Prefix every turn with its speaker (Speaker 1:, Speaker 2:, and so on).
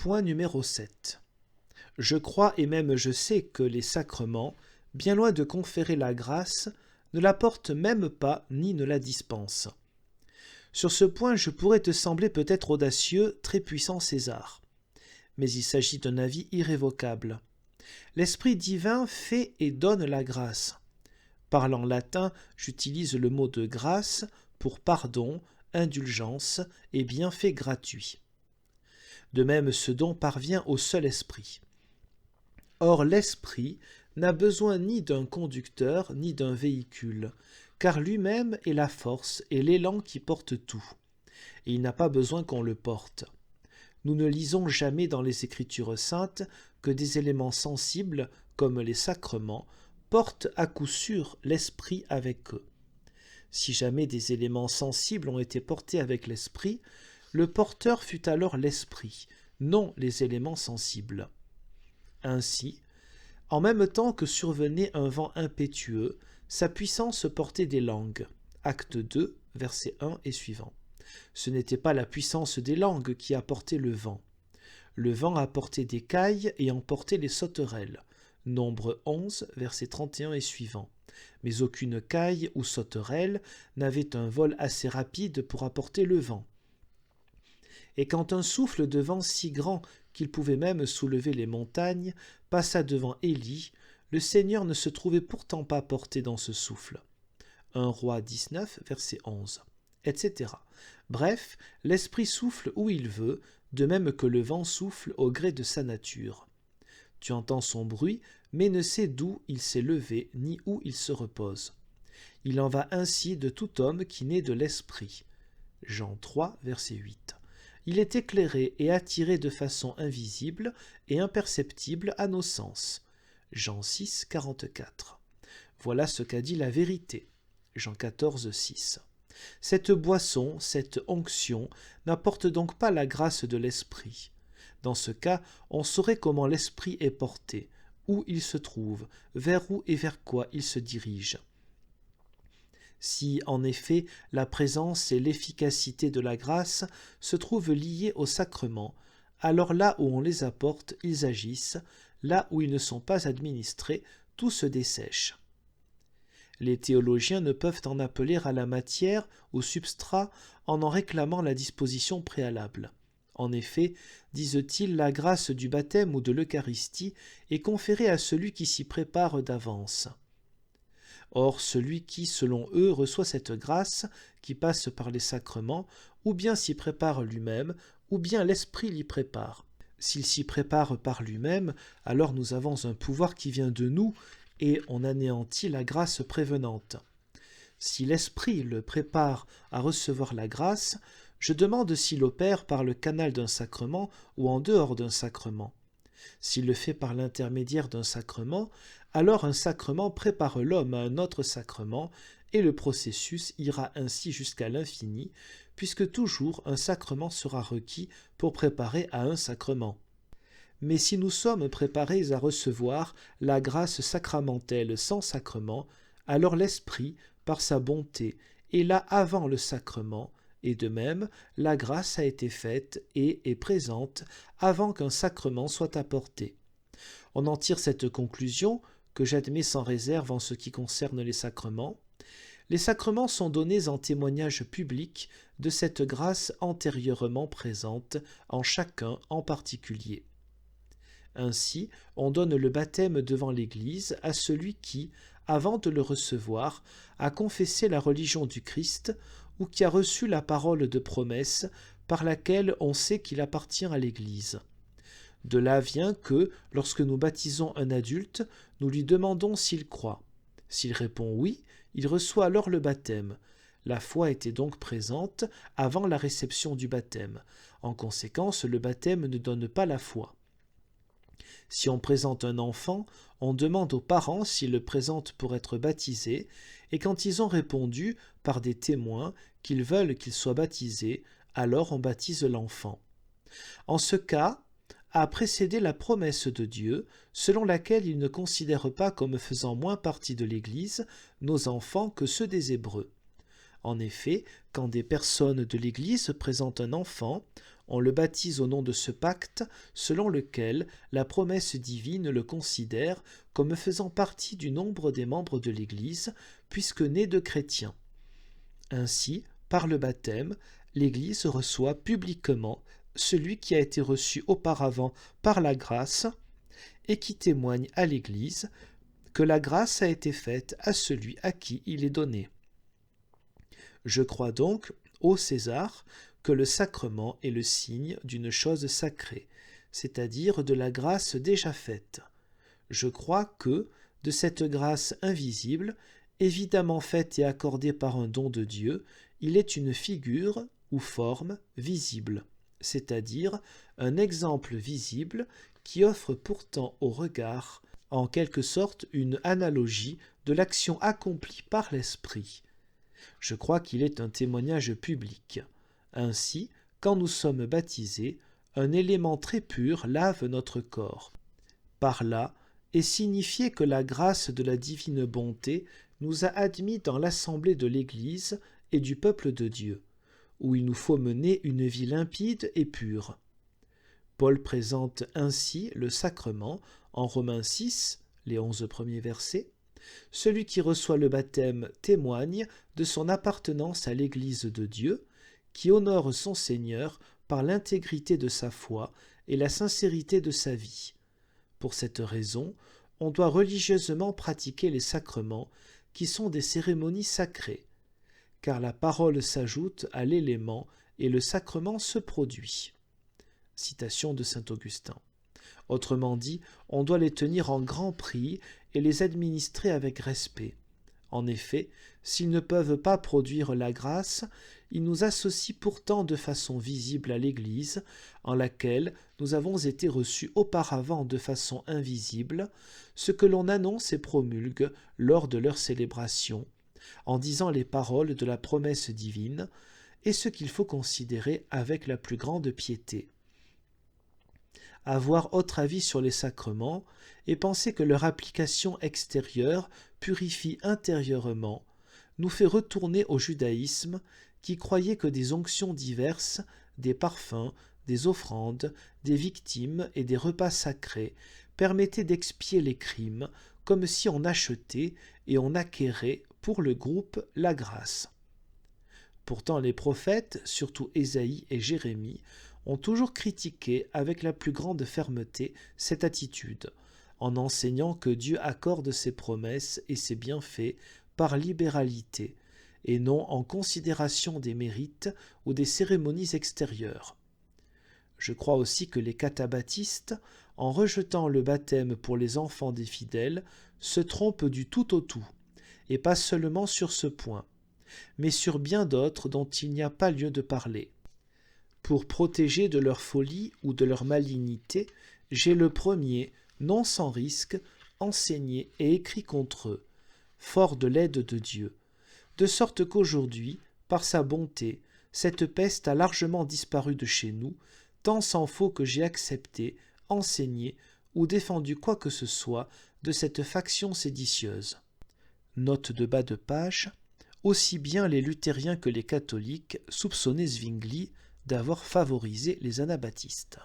Speaker 1: Point numéro 7. Je crois et même je sais que les sacrements, bien loin de conférer la grâce, ne l'apportent même pas ni ne la dispensent. Sur ce point, je pourrais te sembler peut-être audacieux, très puissant César. Mais il s'agit d'un avis irrévocable. L'Esprit divin fait et donne la grâce. Parlant latin, j'utilise le mot de grâce pour pardon, indulgence et bienfait gratuit. De même, ce don parvient au seul Esprit. Or, l'Esprit n'a besoin ni d'un conducteur ni d'un véhicule, car lui-même est la force et l'élan qui porte tout, et il n'a pas besoin qu'on le porte. Nous ne lisons jamais dans les Écritures saintes que des éléments sensibles, comme les sacrements, portent à coup sûr l'Esprit avec eux. Si jamais des éléments sensibles ont été portés avec l'Esprit, le porteur fut alors l'Esprit, non les éléments sensibles. Ainsi, en même temps que survenait un vent impétueux, sa puissance portait des langues. Acte 2, versets 1 et suivants. Ce n'était pas la puissance des langues qui apportait le vent. Le vent apportait des cailles et emportait les sauterelles. Nombre 11, versets 31 et suivants. Mais aucune caille ou sauterelle n'avait un vol assez rapide pour apporter le vent. Et quand un souffle de vent si grand qu'il pouvait même soulever les montagnes passa devant Élie, le Seigneur ne se trouvait pourtant pas porté dans ce souffle. 1 Roi 19, verset 11, etc. Bref, l'Esprit souffle où il veut, de même que le vent souffle au gré de sa nature. Tu entends son bruit, mais ne sais d'où il s'est levé, ni où il se repose. Il en va ainsi de tout homme qui naît de l'Esprit. Jean 3, verset 8. Il est éclairé et attiré de façon invisible et imperceptible à nos sens. Jean 6, 44. Voilà ce qu'a dit la vérité. Jean 14, 6. Cette boisson, cette onction, n'apporte donc pas la grâce de l'Esprit. Dans ce cas, on saurait comment l'Esprit est porté, où il se trouve, vers où et vers quoi il se dirige. Si, en effet, la présence et l'efficacité de la grâce se trouvent liées au sacrement, alors là où on les apporte, ils agissent, là où ils ne sont pas administrés, tout se dessèche. Les théologiens ne peuvent en appeler à la matière, au substrat, en réclamant la disposition préalable. En effet, disent-ils, la grâce du baptême ou de l'Eucharistie est conférée à celui qui s'y prépare d'avance. Or, celui qui, selon eux, reçoit cette grâce, qui passe par les sacrements, ou bien s'y prépare lui-même, ou bien l'Esprit l'y prépare. S'il s'y prépare par lui-même, alors nous avons un pouvoir qui vient de nous, et on anéantit la grâce prévenante. Si l'Esprit le prépare à recevoir la grâce, je demande s'il opère par le canal d'un sacrement ou en dehors d'un sacrement. S'il le fait par l'intermédiaire d'un sacrement, alors un sacrement prépare l'homme à un autre sacrement, et le processus ira ainsi jusqu'à l'infini, puisque toujours un sacrement sera requis pour préparer à un sacrement. Mais si nous sommes préparés à recevoir la grâce sacramentelle sans sacrement, alors l'Esprit, par sa bonté, est là avant le sacrement, et de même, la grâce a été faite et est présente avant qu'un sacrement soit apporté. On en tire cette conclusion, que j'admets sans réserve en ce qui concerne les sacrements. Les sacrements sont donnés en témoignage public de cette grâce antérieurement présente en chacun en particulier. Ainsi, on donne le baptême devant l'Église à celui qui, avant de le recevoir, a confessé la religion du Christ ou qui a reçu la parole de promesse par laquelle on sait qu'il appartient à l'Église. De là vient que, lorsque nous baptisons un adulte, nous lui demandons s'il croit. S'il répond oui, il reçoit alors le baptême. La foi était donc présente avant la réception du baptême. En conséquence, le baptême ne donne pas la foi. Si on présente un enfant, on demande aux parents s'ils le présentent pour être baptisé, et quand ils ont répondu, par des témoins, qu'ils veulent qu'il soit baptisé, alors on baptise l'enfant. En ce cas, a précédé la promesse de Dieu, selon laquelle il ne considère pas comme faisant moins partie de l'Église nos enfants que ceux des Hébreux. En effet, quand des personnes de l'Église présentent un enfant, On le baptise au nom de ce pacte selon lequel la promesse divine le considère comme faisant partie du nombre des membres de l'Église, puisque né de chrétiens. Ainsi, par le baptême, l'Église reçoit publiquement celui qui a été reçu auparavant par la grâce et qui témoigne à l'Église que la grâce a été faite à celui à qui il est donné. Je crois donc, ô César, que le sacrement est le signe d'une chose sacrée, c'est-à-dire de la grâce déjà faite. Je crois que, de cette grâce invisible, évidemment faite et accordée par un don de Dieu, il est une figure ou forme visible, c'est-à-dire un exemple visible qui offre pourtant au regard, en quelque sorte, une analogie de l'action accomplie par l'Esprit. Je crois qu'il est un témoignage public. Ainsi, quand nous sommes baptisés, un élément très pur lave notre corps. Par là est signifié que la grâce de la divine bonté nous a admis dans l'assemblée de l'Église et du peuple de Dieu, où il nous faut mener une vie limpide et pure. Paul présente ainsi le sacrement en Romains 6, les 11 premiers versets. Celui qui reçoit le baptême témoigne de son appartenance à l'Église de Dieu, qui honore son Seigneur par l'intégrité de sa foi et la sincérité de sa vie. Pour cette raison, on doit religieusement pratiquer les sacrements, qui sont des cérémonies sacrées, car la parole s'ajoute à l'élément et le sacrement se produit. Citation de saint Augustin. Autrement dit, on doit les tenir en grand prix et les administrer avec respect. En effet, s'ils ne peuvent pas produire la grâce, ils nous associent pourtant de façon visible à l'Église, en laquelle nous avons été reçus auparavant de façon invisible, ce que l'on annonce et promulgue lors de leur célébration, en disant les paroles de la promesse divine, et ce qu'il faut considérer avec la plus grande piété. Avoir autre avis sur les sacrements et penser que leur application extérieure purifie intérieurement nous fait retourner au judaïsme qui croyait que des onctions diverses, des parfums, des offrandes, des victimes et des repas sacrés permettaient d'expier les crimes comme si on achetait et on acquérait pour le groupe la grâce. Pourtant les prophètes, surtout Ésaïe et Jérémie, ont toujours critiqué avec la plus grande fermeté cette attitude, en enseignant que Dieu accorde ses promesses et ses bienfaits par libéralité, et non en considération des mérites ou des cérémonies extérieures. Je crois aussi que les catabaptistes, en rejetant le baptême pour les enfants des fidèles, se trompent du tout au tout, et pas seulement sur ce point, mais sur bien d'autres dont il n'y a pas lieu de parler. Pour protéger de leur folie ou de leur malignité, j'ai le premier, non sans risque, enseigné et écrit contre eux, fort de l'aide de Dieu, de sorte qu'aujourd'hui, par sa bonté, cette peste a largement disparu de chez nous, tant s'en faut que j'ai accepté, enseigné ou défendu quoi que ce soit de cette faction séditieuse. Note de bas de page. Aussi bien les luthériens que les catholiques soupçonnaient Zwingli d'avoir favorisé les anabaptistes.